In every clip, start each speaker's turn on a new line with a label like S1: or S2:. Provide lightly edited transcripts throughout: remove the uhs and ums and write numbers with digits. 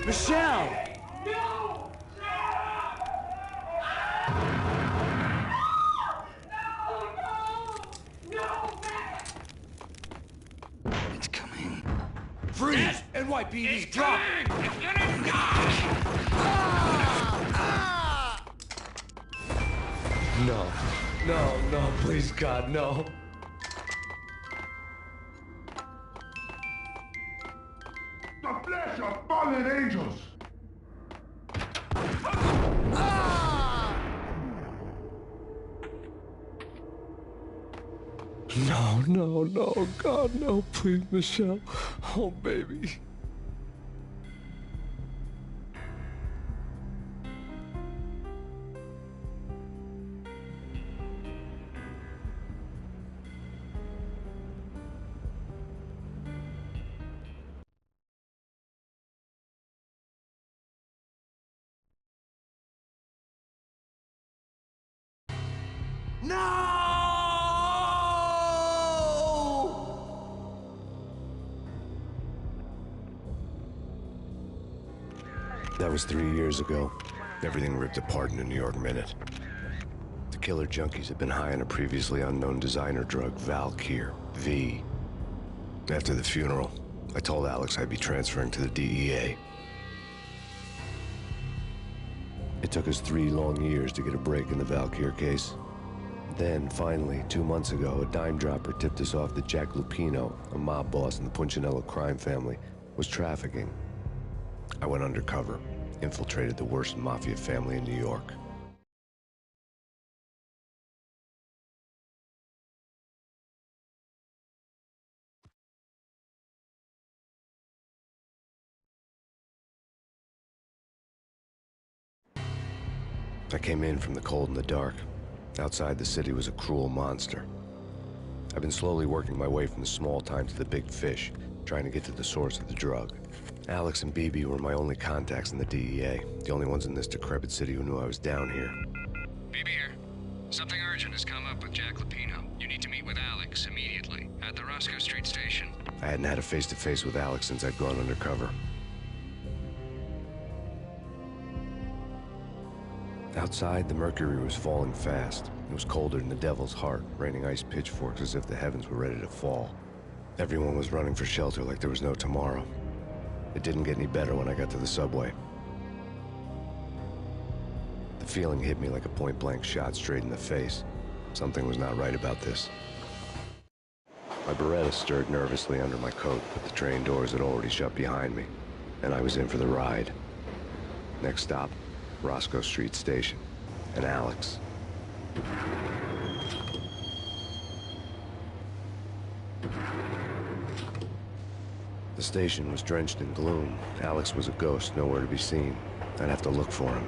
S1: Michelle!
S2: No!
S1: It's coming. Freeze! NYPD's drop! No. No, please, God, no.
S3: The flesh of fallen angels!
S1: No, God, no, please, Michelle. Oh, baby.
S4: That was 3 years ago. Everything ripped apart in a New York minute. The killer junkies had been high on a previously unknown designer drug, Valkyr, V. After the funeral, I told Alex I'd be transferring to the DEA. It took us 3 long years to get a break in the Valkyr case. Then, finally, 2 months ago, a dime dropper tipped us off that Jack Lupino, a mob boss in the Punchinello crime family, was trafficking. I went undercover, infiltrated the worst mafia family in New York. I came in from the cold and the dark. Outside, the city was a cruel monster. I've been slowly working my way from the small time to the big fish, trying to get to the source of the drug. Alex and BB were my only contacts in the DEA, the only ones in this decrepit city who knew I was down here.
S5: BB here. Something urgent has come up with Jack Lupino. You need to meet with Alex immediately at the Roscoe Street station.
S4: I hadn't had a face-to-face with Alex since I'd gone undercover. Outside, the mercury was falling fast. It was colder than the devil's heart, raining ice pitchforks as if the heavens were ready to fall. Everyone was running for shelter like there was no tomorrow. It didn't get any better when I got to the subway. The feeling hit me like a point-blank shot straight in the face. Something was not right about this. My Beretta stirred nervously under my coat, but the train doors had already shut behind me, and I was in for the ride. Next stop, Roscoe Street Station, and Alex. The station was drenched in gloom. Alex was a ghost, nowhere to be seen. I'd have to look for him.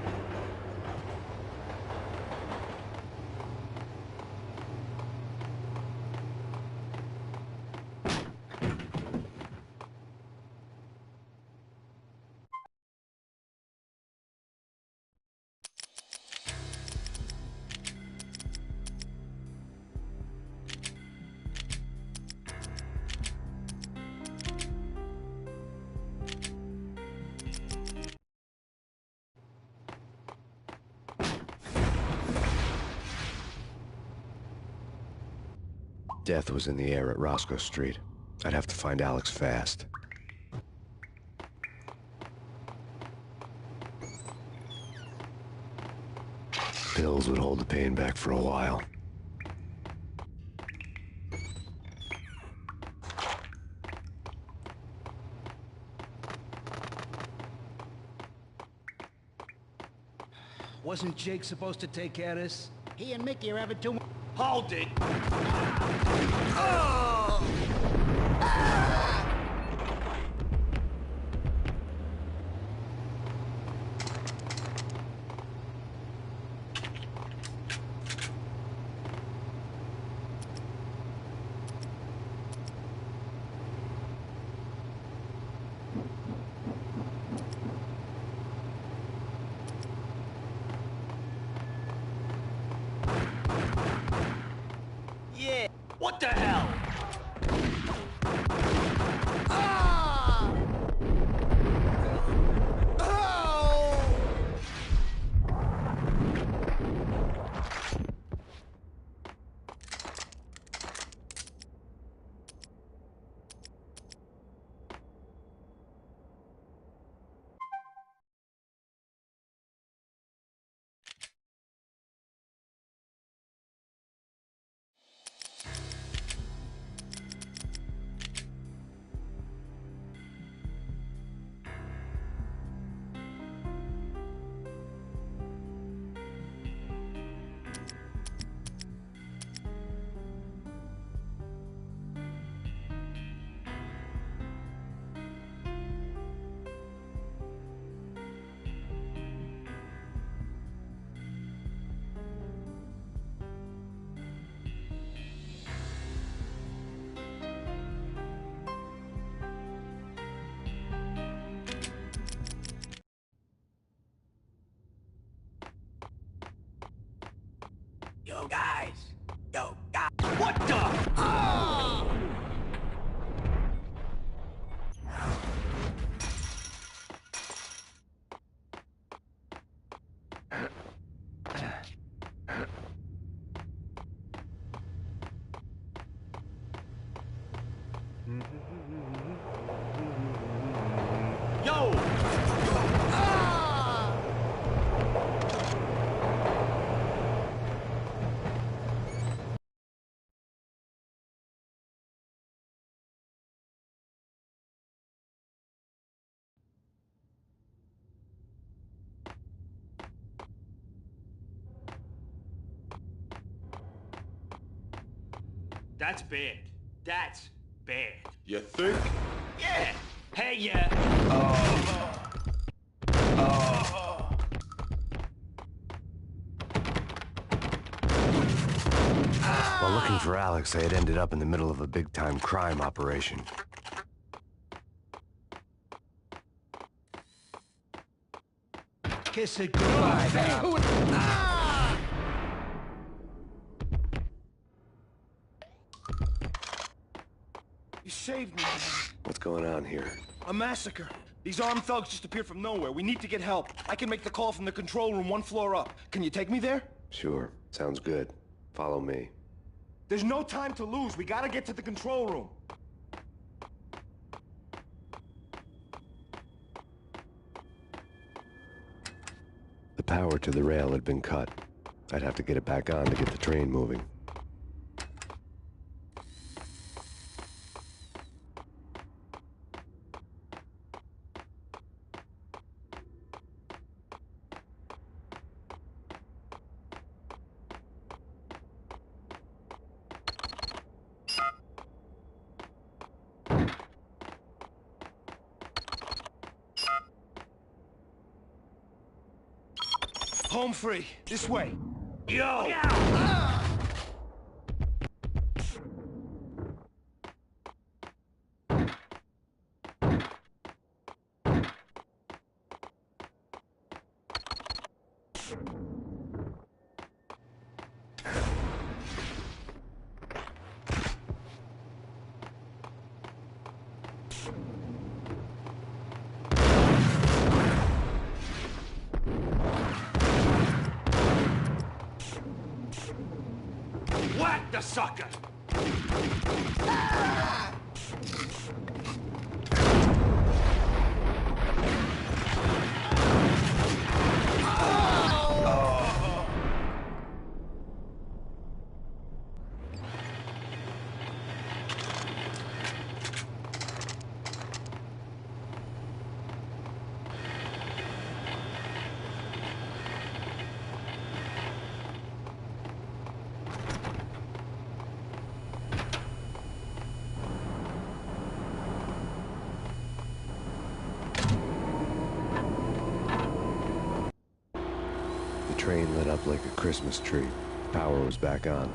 S4: Death was in the air at Roscoe Street. I'd have to find Alex fast. Pills would hold the pain back for a while.
S6: Wasn't Jake supposed to take care of this?
S7: He and Mickey are having too much.
S6: Hold it! What the hell? Yo, guys. Yo, guys. What the? Ah! Yo! Ah! That's bad. That's bad.
S3: You think?
S6: Yeah! Hey, yeah!
S4: While looking for Alex, I had ended up in the middle of a big-time crime operation.
S6: Kiss it goodbye. Ah!
S2: You saved me, man.
S4: What's going on here?
S2: A massacre. These armed thugs just appeared from nowhere. We need to get help. I can make the call from the control room 1 floor up. Can you take me there?
S4: Sure, sounds good. Follow me.
S2: There's no time to lose. We gotta get to the control room.
S4: The power to the rail had been cut. I'd have to get it back on to get the train moving.
S2: Home free. This way.
S6: Yo! Whack the sucker!
S4: The train lit up like a Christmas tree. Power was back on.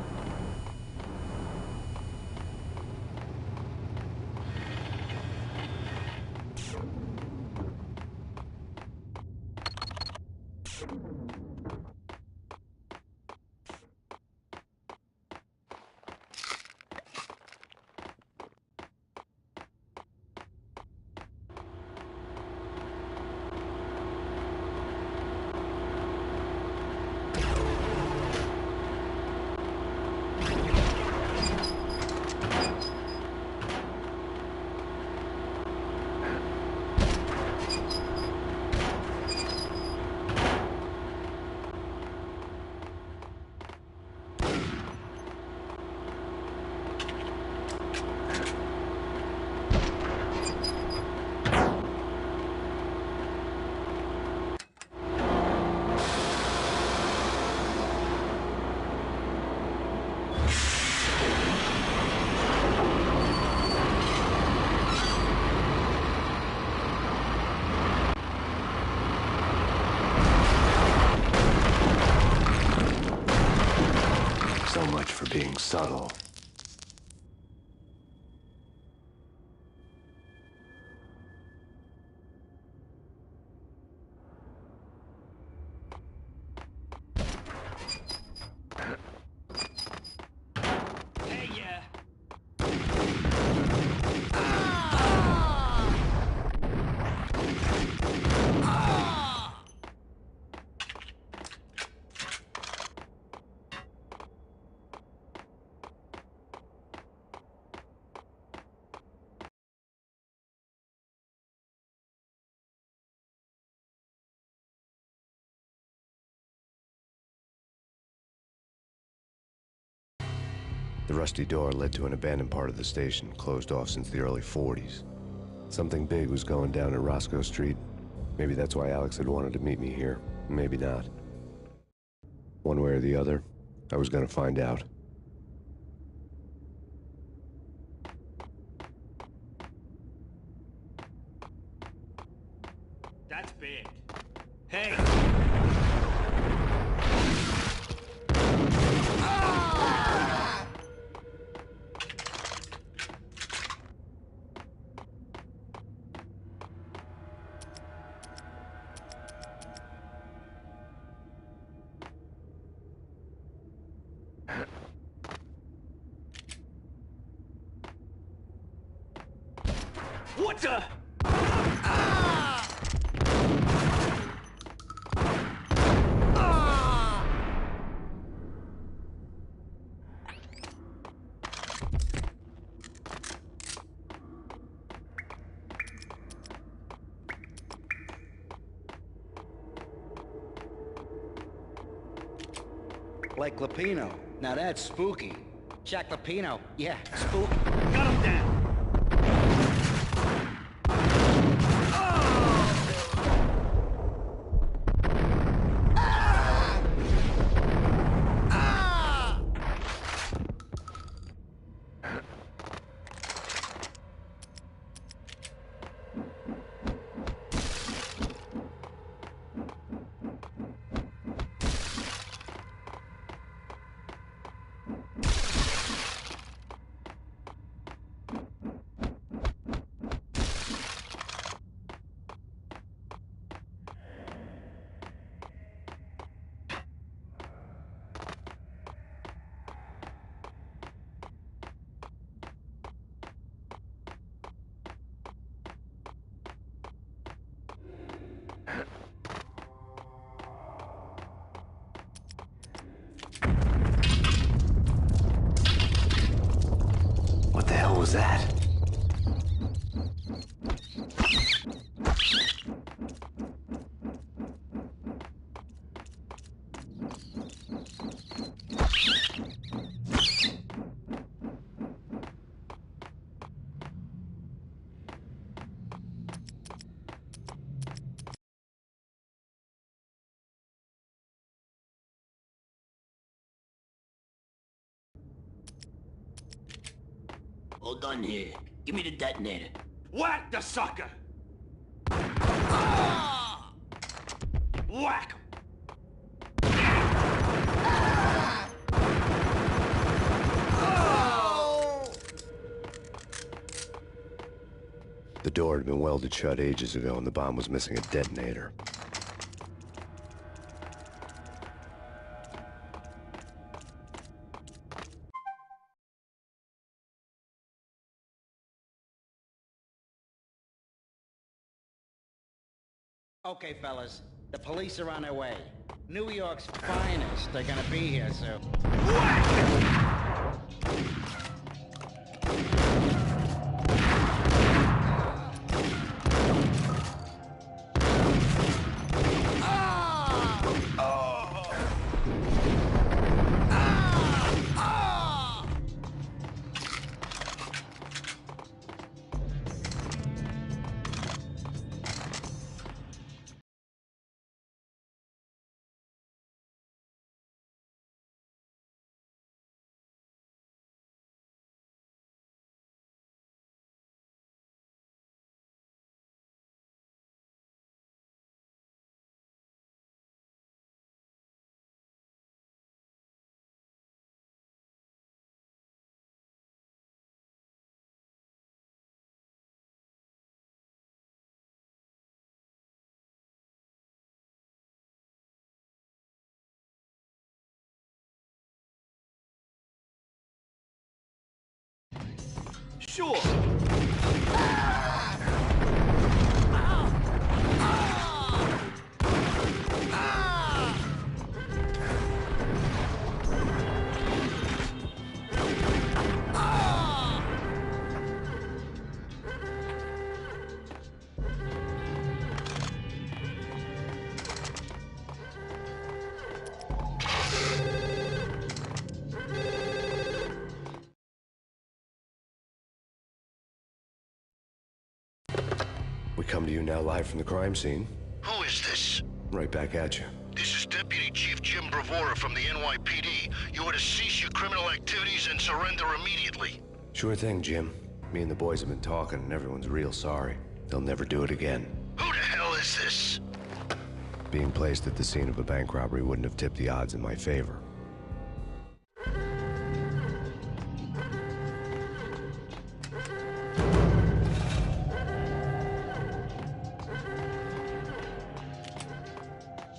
S4: So much for being subtle. The rusty door led to an abandoned part of the station, closed off since the early 40s. Something big was going down at Roscoe Street. Maybe that's why Alex had wanted to meet me here. Maybe not. One way or the other, I was gonna find out.
S6: That's big. Hey! What the?
S7: Blake Lapino. Now that's spooky. Jack Lapino. Yeah, spooky.
S6: Got him down!
S7: What the hell was that?
S6: All done here. Give me the detonator. Whack the sucker! Whack him!
S4: The door had been welded shut ages ago and the bomb was missing a detonator.
S7: Okay, fellas. The police are on their way. New York's finest are gonna be here soon.
S6: Sure!
S4: We come to you now live from the crime scene.
S8: Who is this?
S4: Right back at you.
S8: This is Deputy Chief Jim Bravura from the NYPD. You are to cease your criminal activities and surrender immediately.
S4: Sure thing, Jim. Me and the boys have been talking, and everyone's real sorry. They'll never do it again.
S8: Who the hell is this?
S4: Being placed at the scene of a bank robbery wouldn't have tipped the odds in my favor.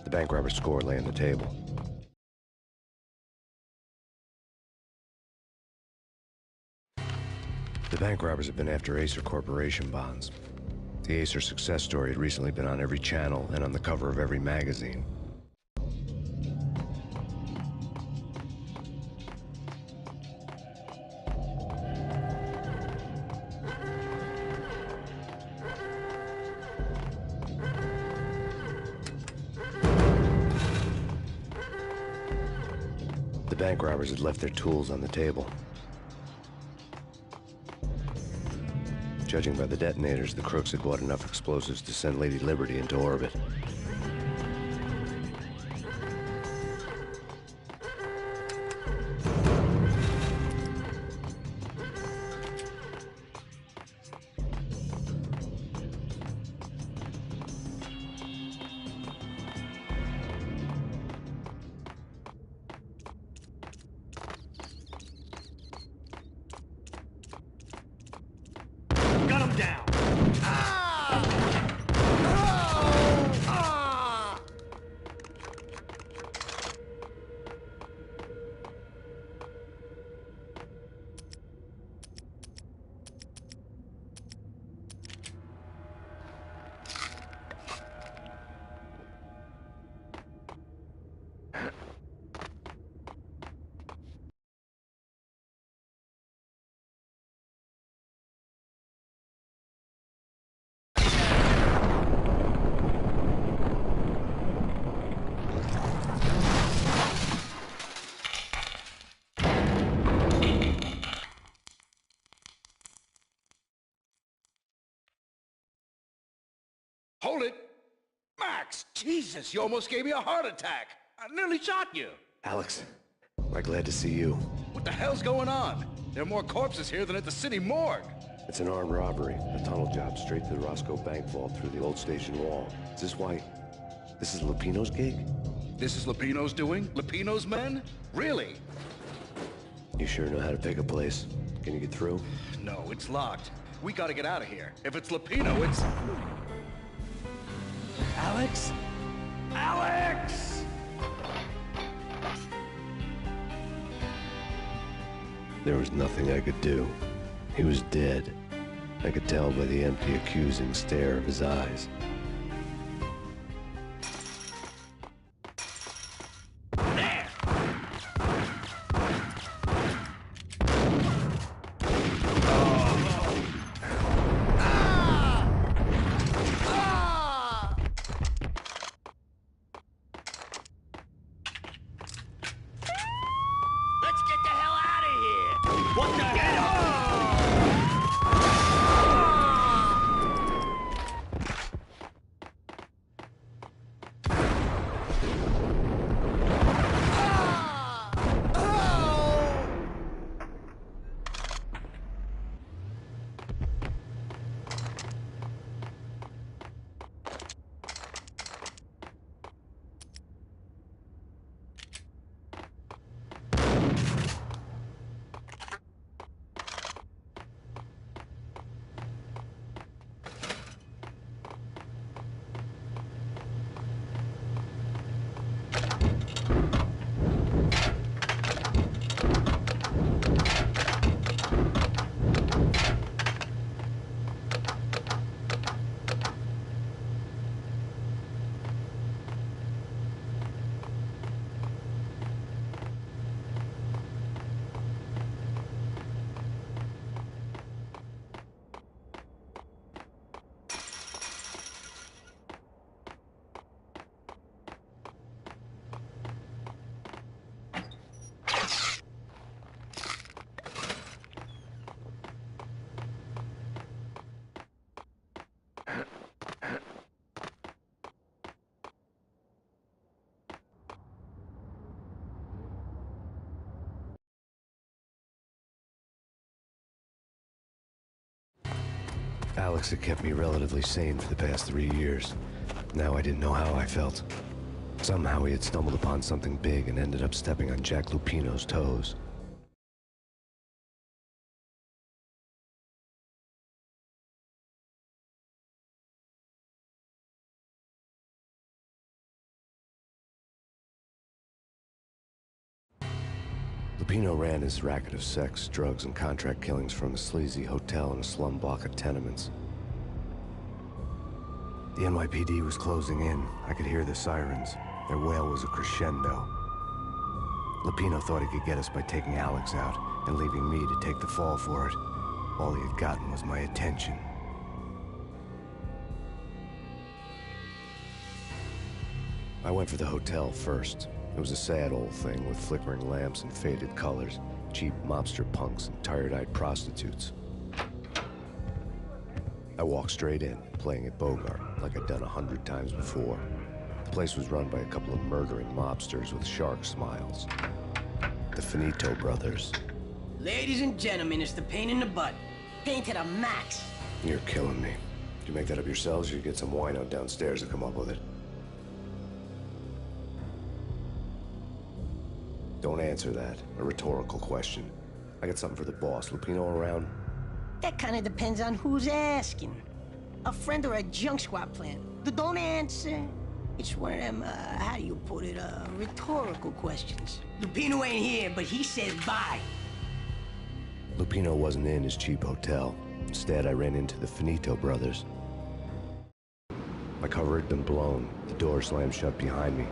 S4: The bank robber's score lay on the table. The bank robbers have been after Acer Corporation bonds. The Acer success story had recently been on every channel and on the cover of every magazine. The bank robbers had left their tools on the table. Judging by the detonators, the crooks had bought enough explosives to send Lady Liberty into orbit.
S2: Got him down!
S9: Hold it! Max! Jesus, you almost gave me a heart attack! I nearly shot you!
S4: Alex, I'm glad to see you.
S9: What the hell's going on? There are more corpses here than at the city morgue!
S4: It's an armed robbery. A tunnel job straight to the Roscoe Bank vault through the old station wall. Is this why... this is Lupino's gig?
S9: This is Lupino's doing? Lupino's men? Really?
S4: You sure know how to pick a place. Can you get through?
S9: No, it's locked. We gotta get out of here. If it's Lupino, it's...
S2: Alex? Alex!
S4: There was nothing I could do. He was dead. I could tell by the empty, accusing stare of his eyes.
S6: Let's get the hell out of here! What the hell?
S4: Alex had kept me relatively sane for the past 3 years. Now I didn't know how I felt. Somehow he had stumbled upon something big and ended up stepping on Jack Lupino's toes. Lupino ran his racket of sex, drugs, and contract killings from a sleazy hotel in a slum block of tenements. The NYPD was closing in. I could hear the sirens. Their wail was a crescendo. Lupino thought he could get us by taking Alex out and leaving me to take the fall for it. All he had gotten was my attention. I went for the hotel first. It was a sad old thing with flickering lamps and faded colors, cheap mobster punks and tired-eyed prostitutes. I walked straight in, playing at Bogart, like I'd done 100 times before. The place was run by a couple of murdering mobsters with shark smiles. The Finito brothers.
S6: Ladies and gentlemen, it's the pain in the butt. Pain to the max.
S4: You're killing me. Did you make that up yourselves, or you get some wino downstairs to come up with it? Don't answer that. A rhetorical question. I got something for the boss. Lupino around?
S6: That kind of depends on who's asking. A friend or a junk squad plan. Don't answer. It's one of them, how do you put it, rhetorical questions. Lupino ain't here, but he said bye.
S4: Lupino wasn't in his cheap hotel. Instead, I ran into the Finito brothers. My cover had been blown. The door slammed shut behind me.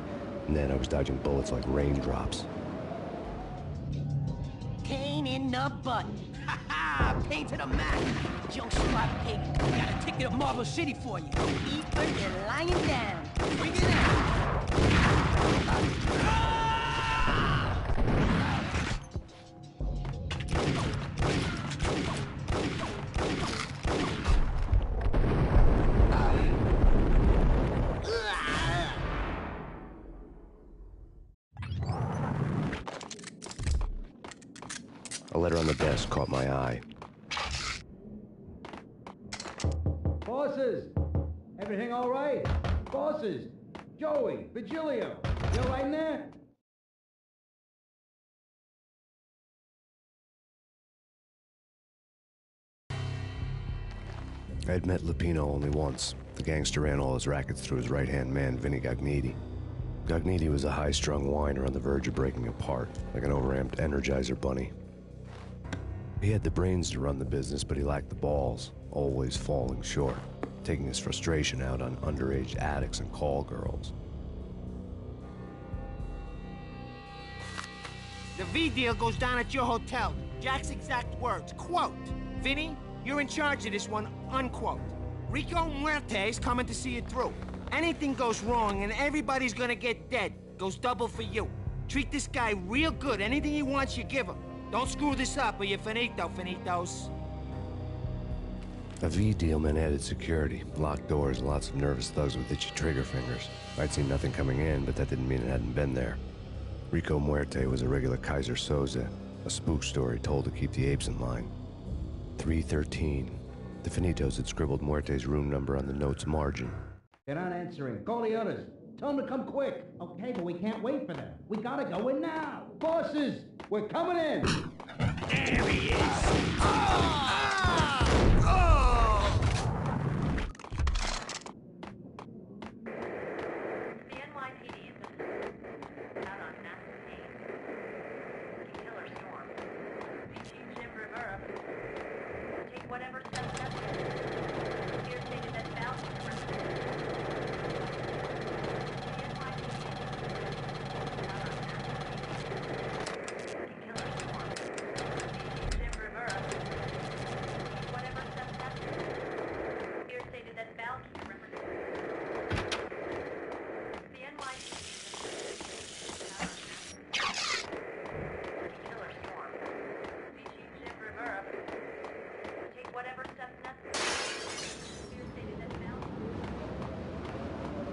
S4: And then I was dodging bullets like raindrops.
S6: Pain in the butt. Ha ha! Pain to the max. Junk squad pig. Got a ticket to Marble City for you. Deeper than lying down. Bring it out.
S4: A letter on the desk caught my eye.
S10: Bosses! Everything all right? Bosses! Joey! Vigilio! You all right in there?
S4: I had met Lupino only once. The gangster ran all his rackets through his right-hand man, Vinny Gagniti. Gagniti was a high-strung whiner on the verge of breaking apart, like an overamped Energizer bunny. He had the brains to run the business, but he lacked the balls, always falling short, taking his frustration out on underage addicts and call girls.
S11: The V deal goes down at your hotel. Jack's exact words, quote, "Vinny, you're in charge of this one," unquote. Rico Muerte's coming to see it through. Anything goes wrong and everybody's gonna get dead. Goes double for you. Treat this guy real good. Anything he wants, you give him. Don't screw this up or you're finito, finitos.
S4: A V deal meant added security, locked doors, and lots of nervous thugs with itchy trigger fingers. I'd seen nothing coming in, but that didn't mean it hadn't been there. Rico Muerte was a regular Kaiser Soze, a spook story told to keep the apes in line. 313. The Finitos had scribbled Muerte's room number on the note's margin.
S10: They're not answering. Call the others. Tell them to come quick. Okay, but we can't wait for them. We gotta go in now. Bosses, we're coming in.
S11: There he is.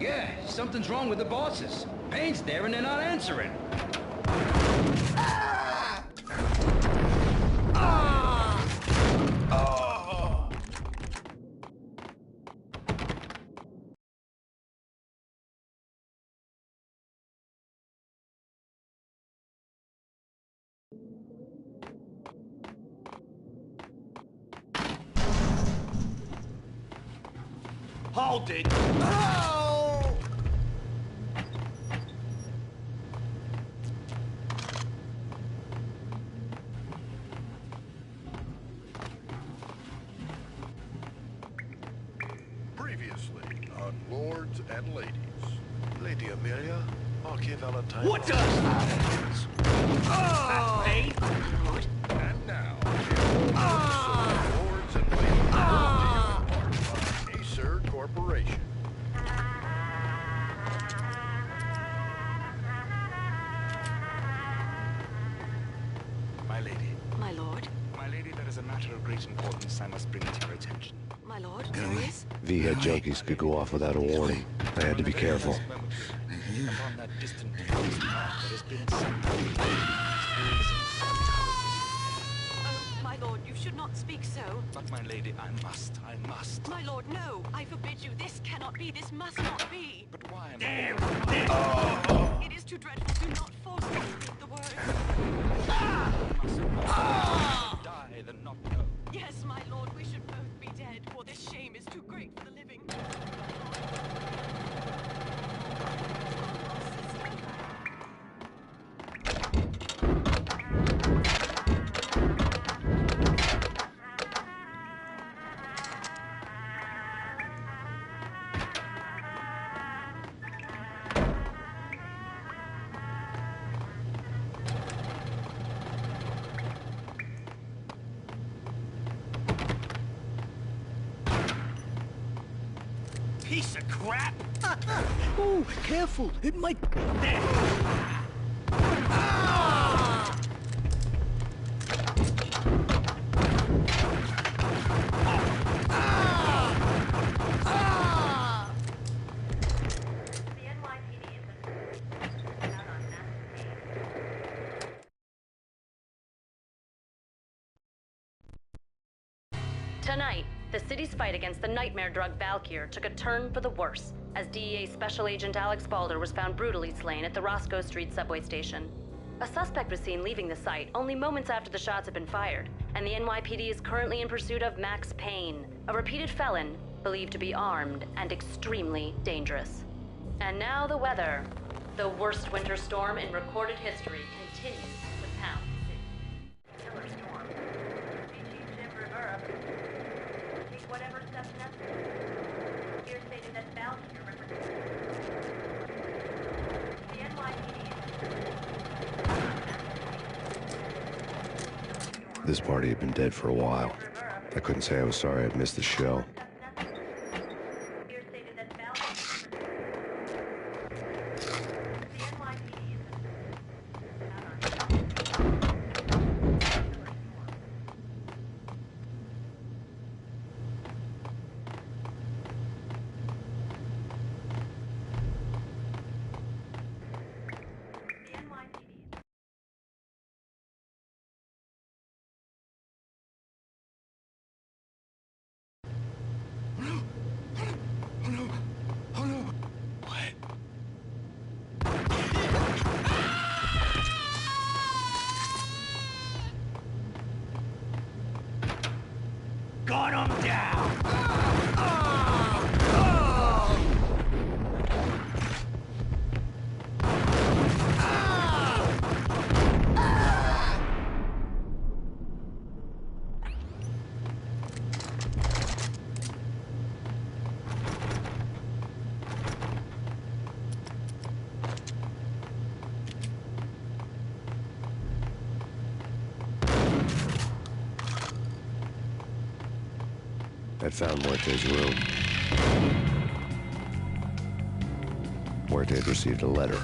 S9: Yeah, something's wrong with the bosses. Payne's there and they're not answering.
S2: Hold it! Oh!
S8: Previously on Lords and Ladies. Lady Amelia, Marquis Valentine.
S2: What the? Oh!
S8: And now, Lords and Ladies, part of Acer Corporation.
S12: My lady.
S13: My lord.
S12: My lady, there is a matter of great importance I must bring to your attention.
S13: My lord, serious?
S4: V-head junkies could go off without a warning. I had to be careful.
S12: Upon that distant path, there has been some
S13: Oh, my lord, you should not speak so.
S12: But my lady, I must.
S13: My lord, no. I forbid you. This cannot be. This must not be.
S12: But why am
S2: Damn!
S13: It is too dreadful. Do not force me to speak the words.
S12: die than not know?
S13: Yes, my lord, we should both be dead, for this shame is too great for the living.
S2: Piece of crap!
S1: Oh, careful. It might...
S14: Tonight, the city's fight against the nightmare drug Valkyr took a turn for the worse, as DEA Special Agent Alex Balder was found brutally slain at the Roscoe Street subway station. A suspect was seen leaving the site only moments after the shots had been fired, and the NYPD is currently in pursuit of Max Payne, a repeated felon believed to be armed and extremely dangerous. And now the weather. The worst winter storm in recorded history continues to pound the city. Killer storm. Chief Jim Rivera. Take whatever steps necessary. Here stated that Valkyr represents the NYPD.
S4: This party had been dead for a while. I couldn't say I was sorry I'd missed the show.
S2: Gun him down!
S4: I'd found Muerte's room. Muerte had received a letter.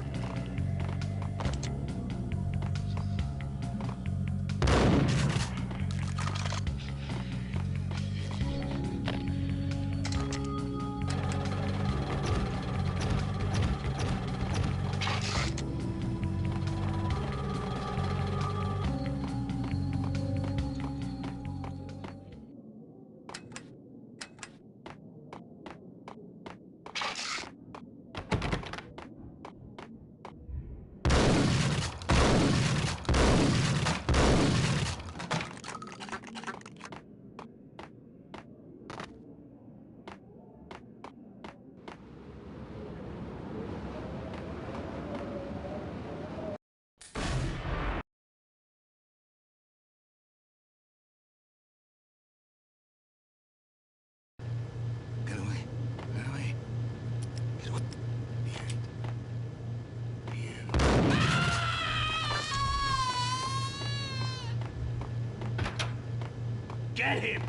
S9: Get him!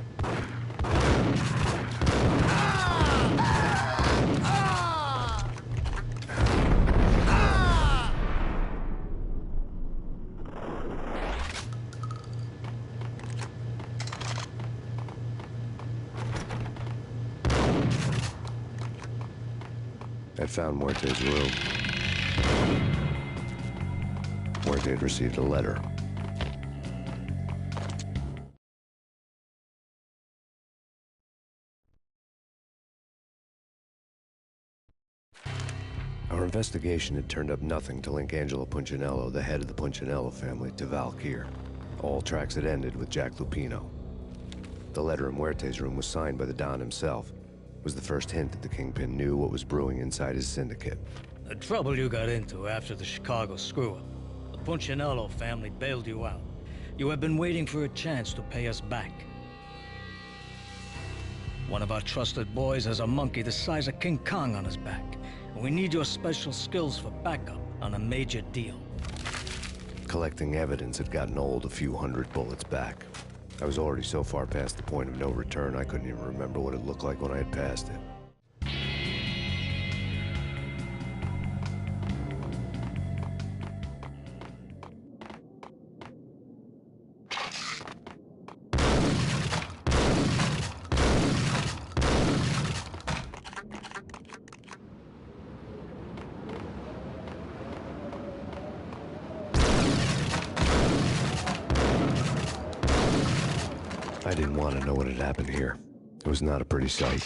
S4: I found Muerte's room. Muerte had received a letter. Our investigation had turned up nothing to link Angelo Punchinello, the head of the Punchinello family, to Valkyr. All tracks had ended with Jack Lupino. The letter in Muerte's room was signed by the Don himself. It was the first hint that the Kingpin knew what was brewing inside his syndicate.
S15: The trouble you got into after the Chicago screw-up. The Punchinello family bailed you out. You have been waiting for a chance to pay us back. One of our trusted boys has a monkey the size of King Kong on his back. And we need your special skills for backup on a major deal.
S4: Collecting evidence had gotten old a few hundred bullets back. I was already so far past the point of no return, I couldn't even remember what it looked like when I had passed it. I didn't want to know what had happened here. It was not a pretty sight.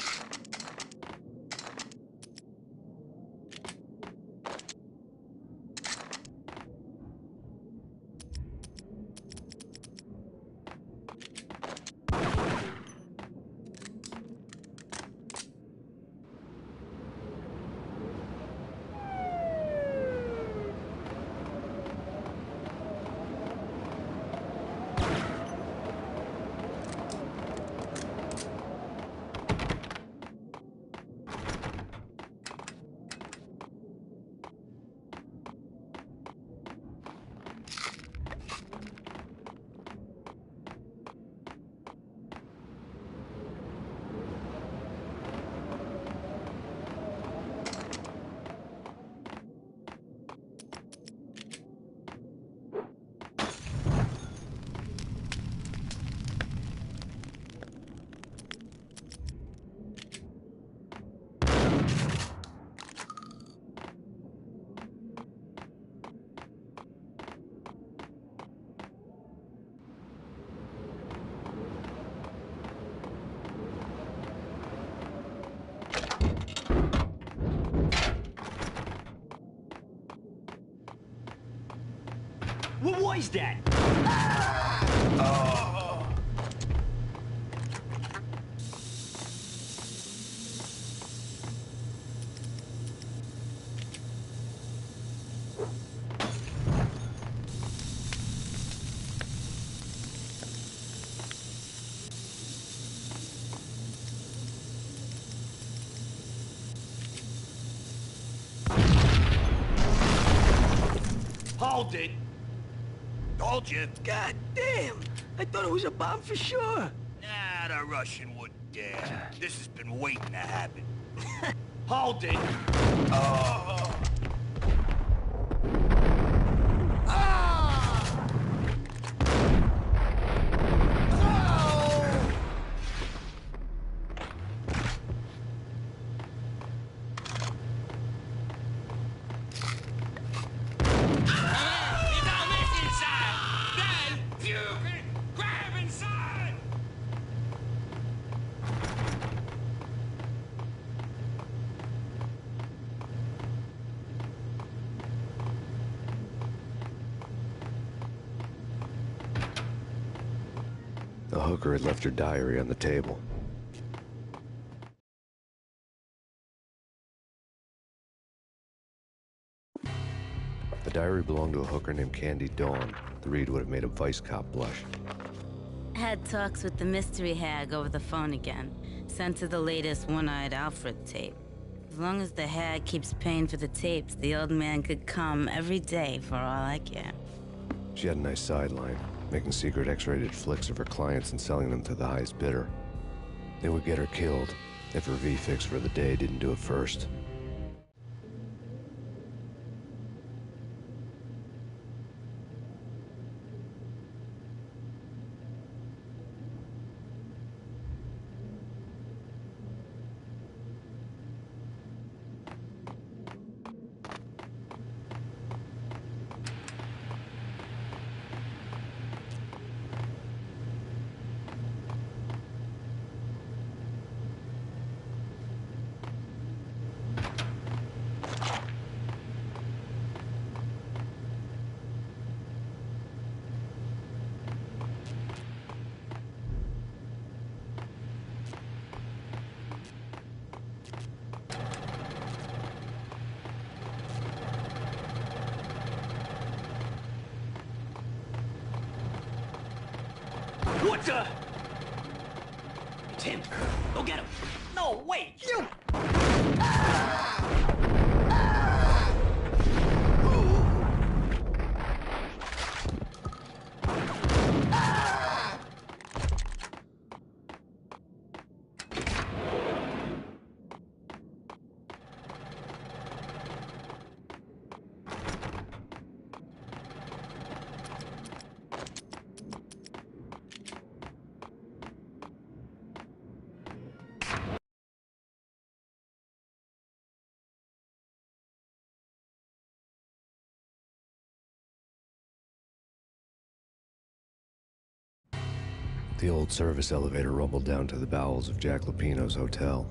S11: What was that?
S9: Hold it! Told you.
S1: God damn! I thought it was a bomb for sure.
S9: Nah, the Russian wouldn't dare. This has been waiting to happen. Hold it! Oh!
S4: The hooker had left her diary on the table. The diary belonged to a hooker named Candy Dawn. The read would have made a vice cop blush.
S16: Had talks with the mystery hag over the phone again. Sent her the latest One-Eyed Alfred tape. As long as the hag keeps paying for the tapes, the old man could come every day for all I care.
S4: She had a nice sideline. making secret X-rated flicks of her clients and selling them to the highest bidder. It would get her killed if her V-fix for the day didn't do it first.
S1: What the? It's him. Go get him. No, wait, you!
S4: The old service elevator rumbled down to the bowels of Jack Lupino's hotel.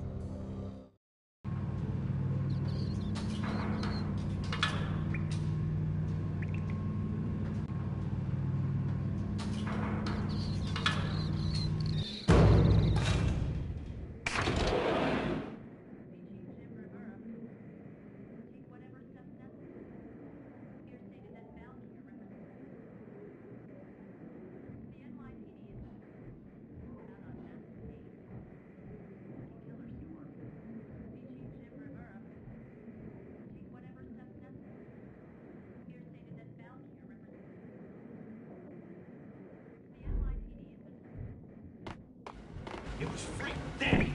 S1: It was Frank Danny.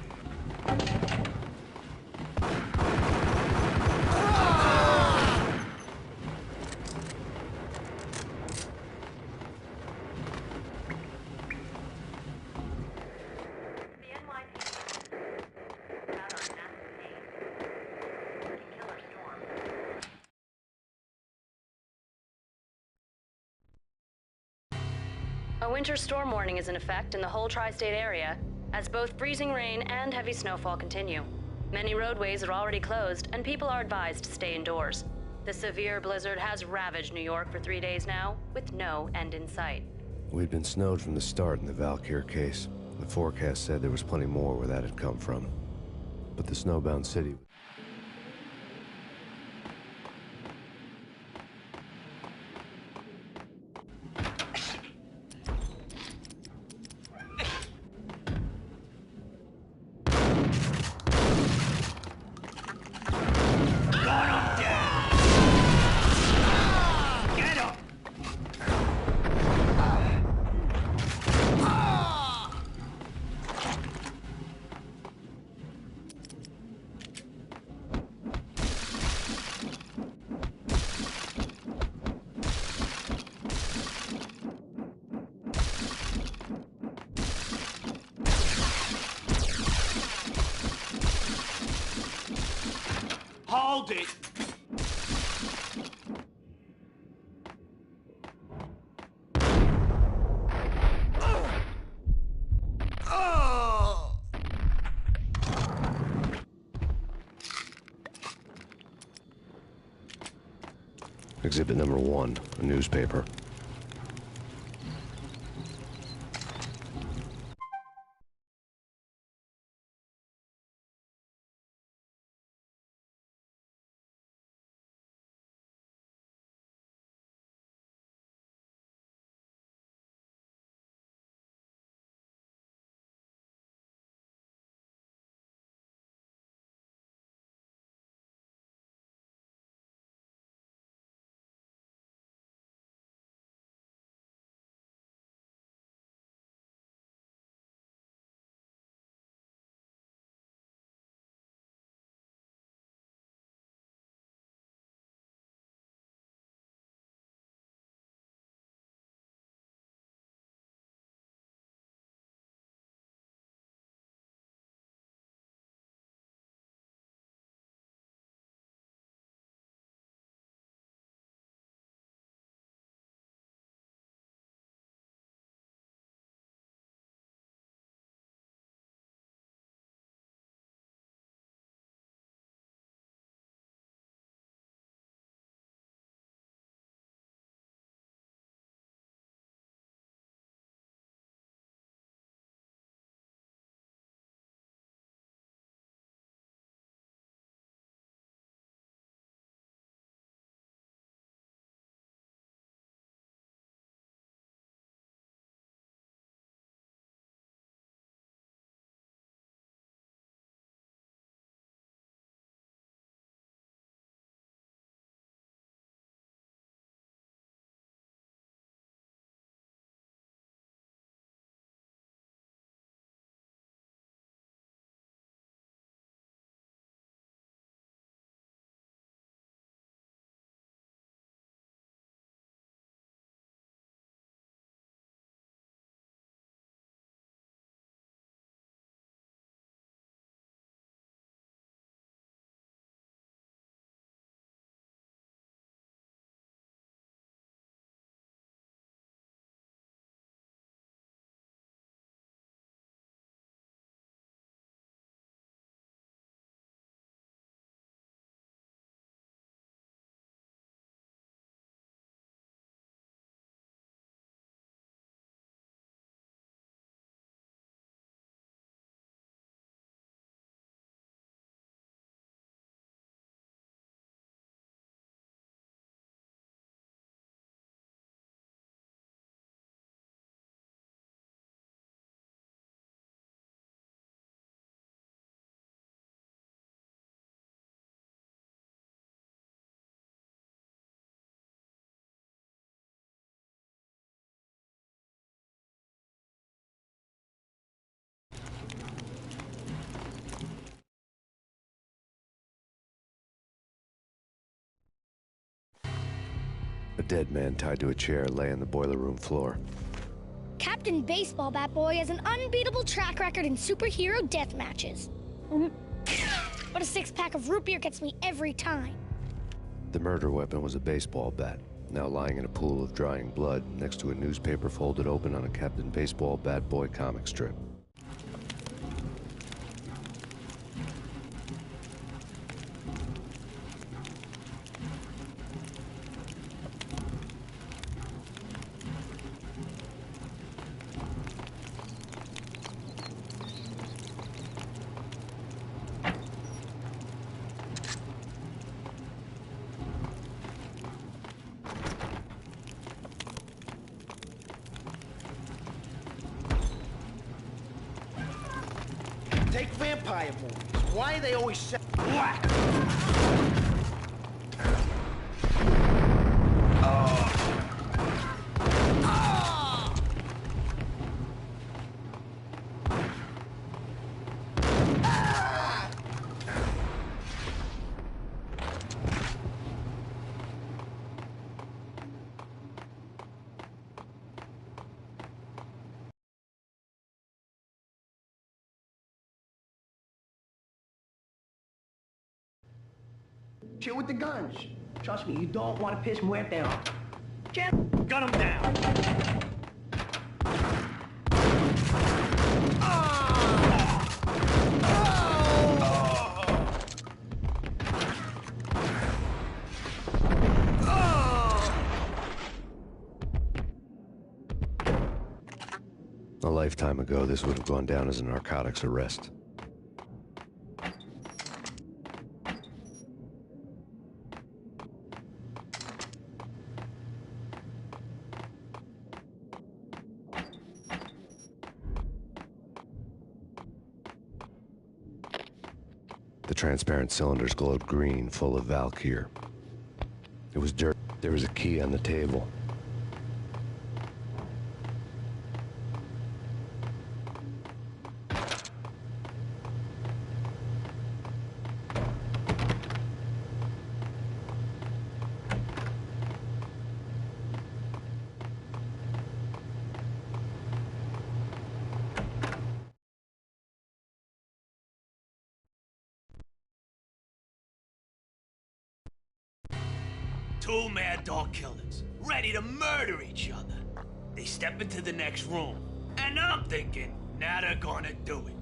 S14: A winter storm warning is in effect in the whole tri-state area, as both freezing rain and heavy snowfall continue. Many roadways are already closed, and people are advised to stay indoors. The severe blizzard has ravaged New York for 3 days now, with no end in sight.
S4: We'd been snowed from the start in the Valkyr case. The forecast said there was plenty more where that had come from. But the snowbound city...
S9: Hold it!
S4: Exhibit number 1, a newspaper. dead man tied to a chair lay on the boiler room floor.
S17: Captain Baseball Bat Boy has an unbeatable track record in superhero death matches. But a six-pack of root beer gets me every time.
S4: The murder weapon was a baseball bat, now lying in a pool of drying blood next to a newspaper folded open on a Captain Baseball Bat Boy comic strip.
S7: Take vampire movies. Why are they always set black?
S6: Chill with the guns. Trust me, you don't want to piss Muerte off.
S1: Gun him down.
S4: A lifetime ago, this would have gone down as a narcotics arrest. The transparent cylinders glowed green, full of Valkyr. It was dirt. There was a key on the table.
S9: Two mad dog killers, ready to murder each other. They step into the next room, and I'm thinking, now they're gonna do it.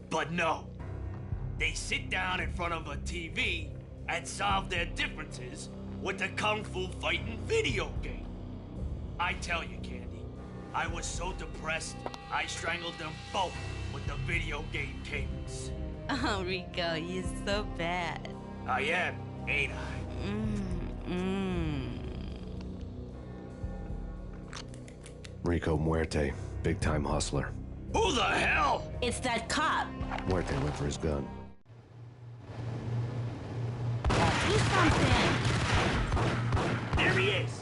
S9: But no. They sit down in front of a TV and solve their differences with a kung fu fighting video game. I tell you, Candy, I was so depressed, I strangled them both with the video game cables.
S16: Oh, Rico, you're so bad.
S9: I am, ain't I?
S4: Rico Muerte, big-time hustler.
S9: Who the hell?
S16: It's that cop.
S4: Muerte went for his gun.
S16: Do something.
S9: There he is.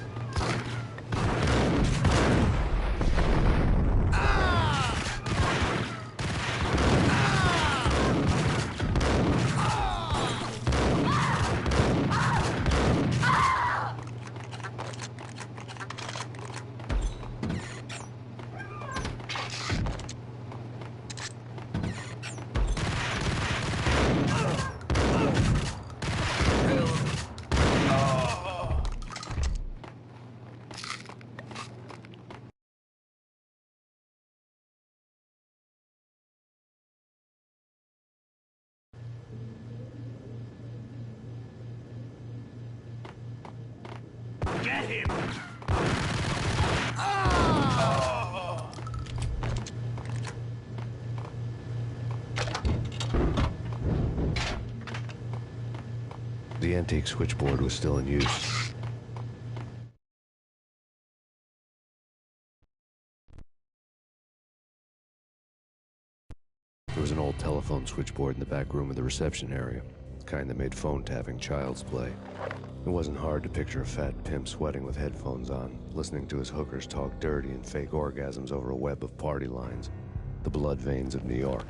S9: Get him!
S4: The antique switchboard was still in use. There was an old telephone switchboard in the back room of the reception area, the kind that made phone tapping child's play. It wasn't hard to picture a fat pimp sweating with headphones on, listening to his hookers talk dirty and fake orgasms over a web of party lines, the blood veins of New York.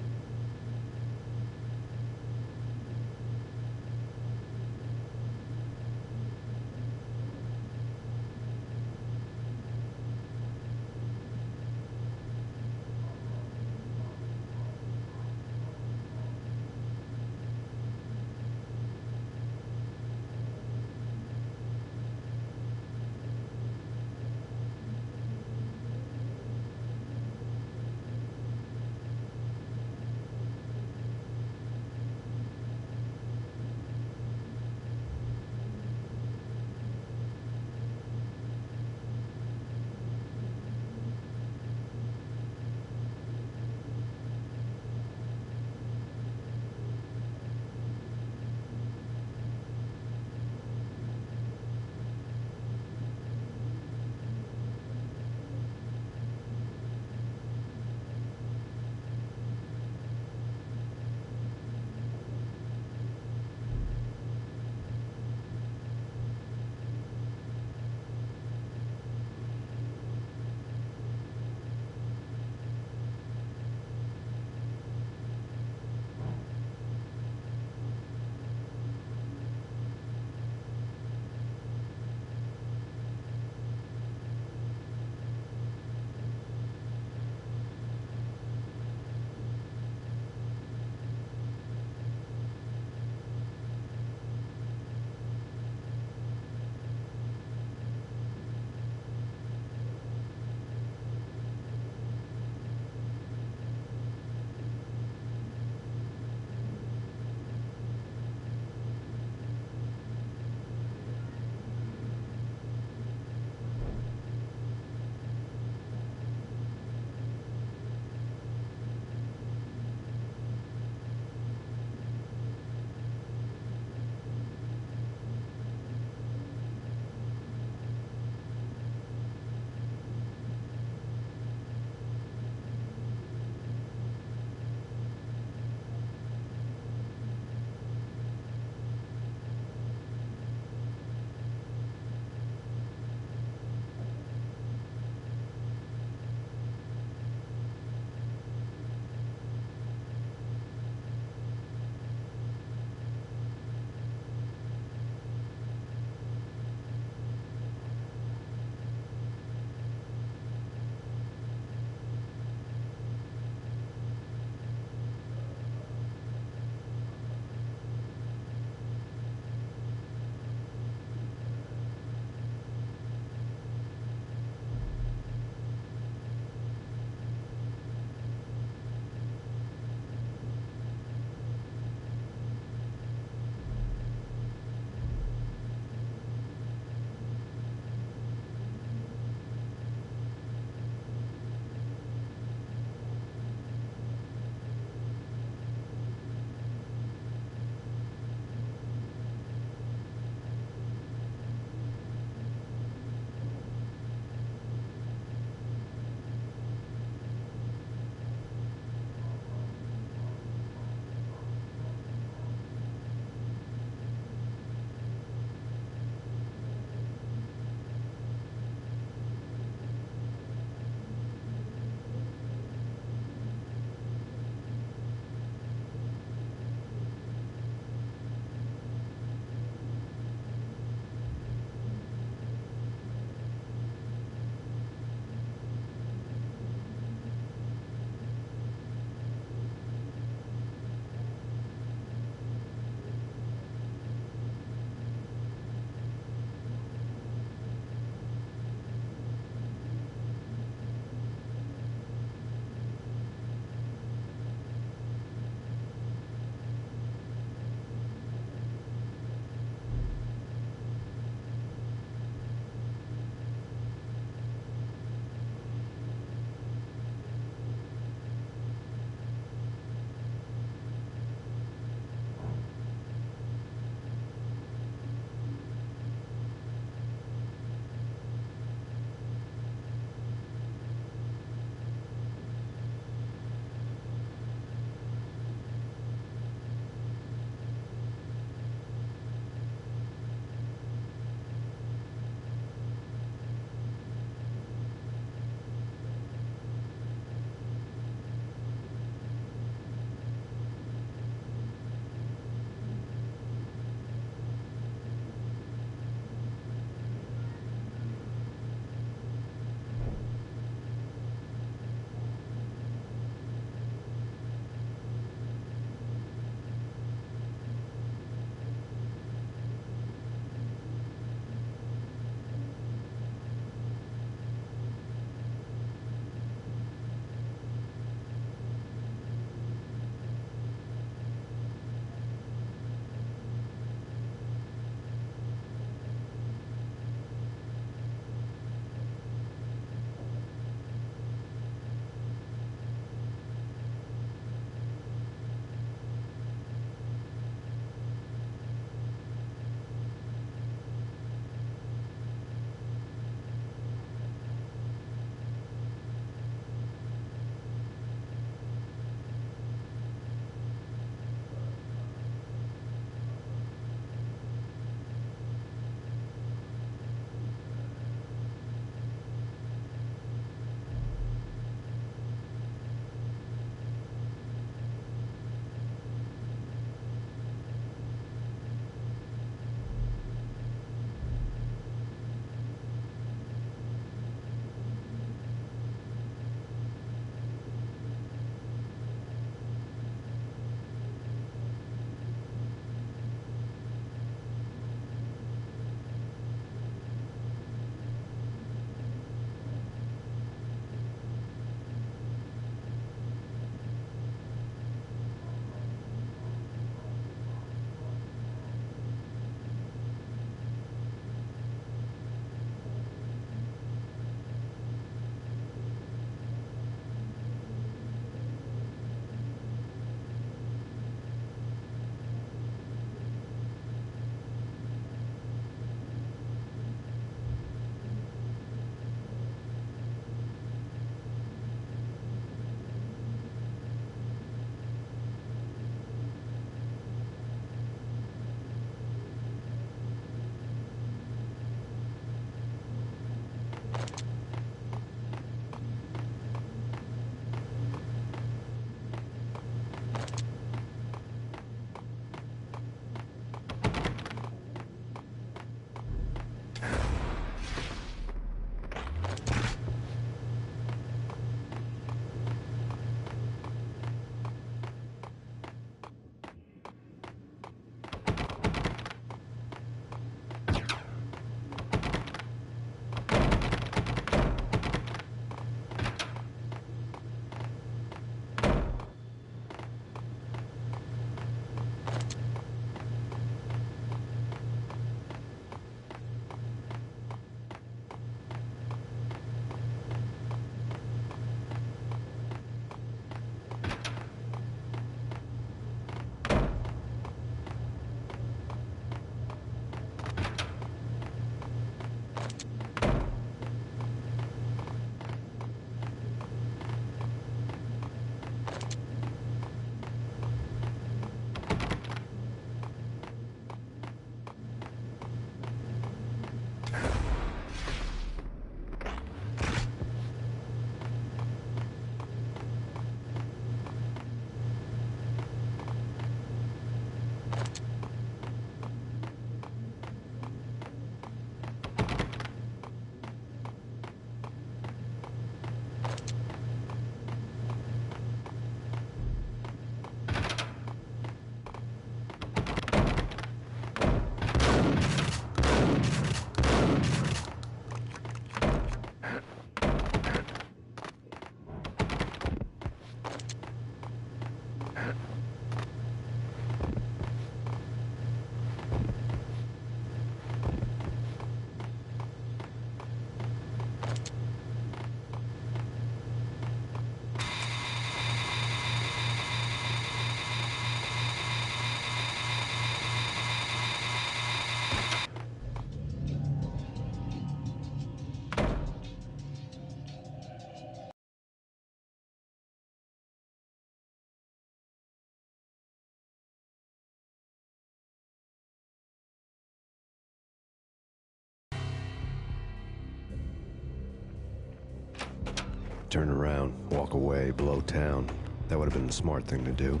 S4: Turn around, walk away, blow town. That would have been the smart thing to do.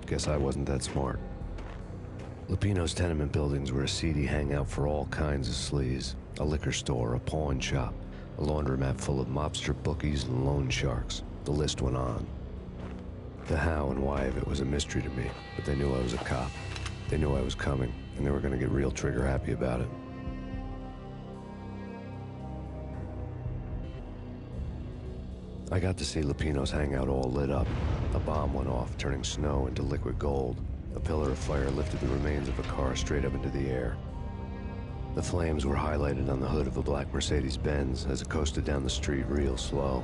S4: Guess I wasn't that smart. Lupino's tenement buildings were a seedy hangout for all kinds of sleaze. A liquor store, a pawn shop, a laundromat full of mobster bookies and loan sharks. The list went on. The how and why of it was a mystery to me, but they knew I was a cop. They knew I was coming, and they were gonna get real trigger happy about it. I got to see Lupino's hangout all lit up. A bomb went off, turning snow into liquid gold. A pillar of fire lifted the remains of a car straight up into the air. The flames were highlighted on the hood of a black Mercedes-Benz as it coasted down the street real slow,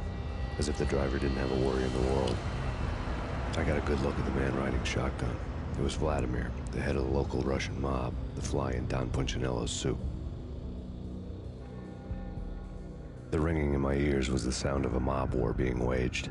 S4: as if the driver didn't have a worry in the world. I got a good look at the man riding shotgun. It was Vladimir, the head of the local Russian mob, the fly in Don Punchinello's soup. The ringing in my ears was the sound of a mob war being waged.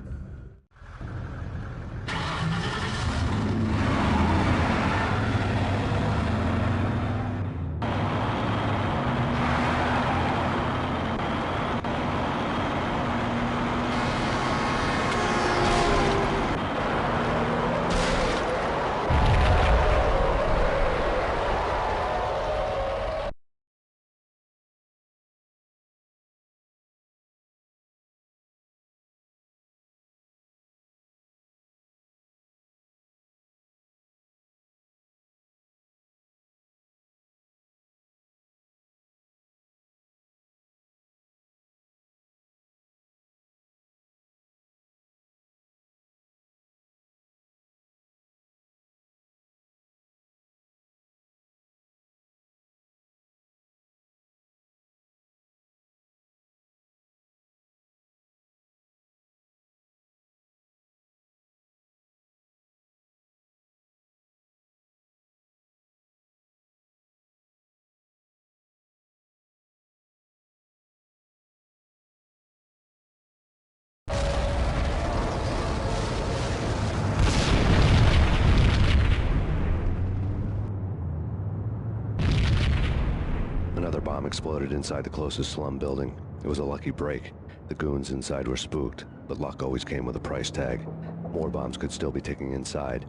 S4: Another bomb exploded inside the closest slum building. It was a lucky break. The goons inside were spooked, but luck always came with a price tag. More bombs could still be ticking inside,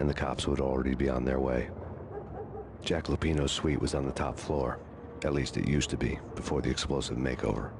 S4: and the cops would already be on their way. Jack Lupino's suite was on the top floor. At least it used to be, before the explosive makeover.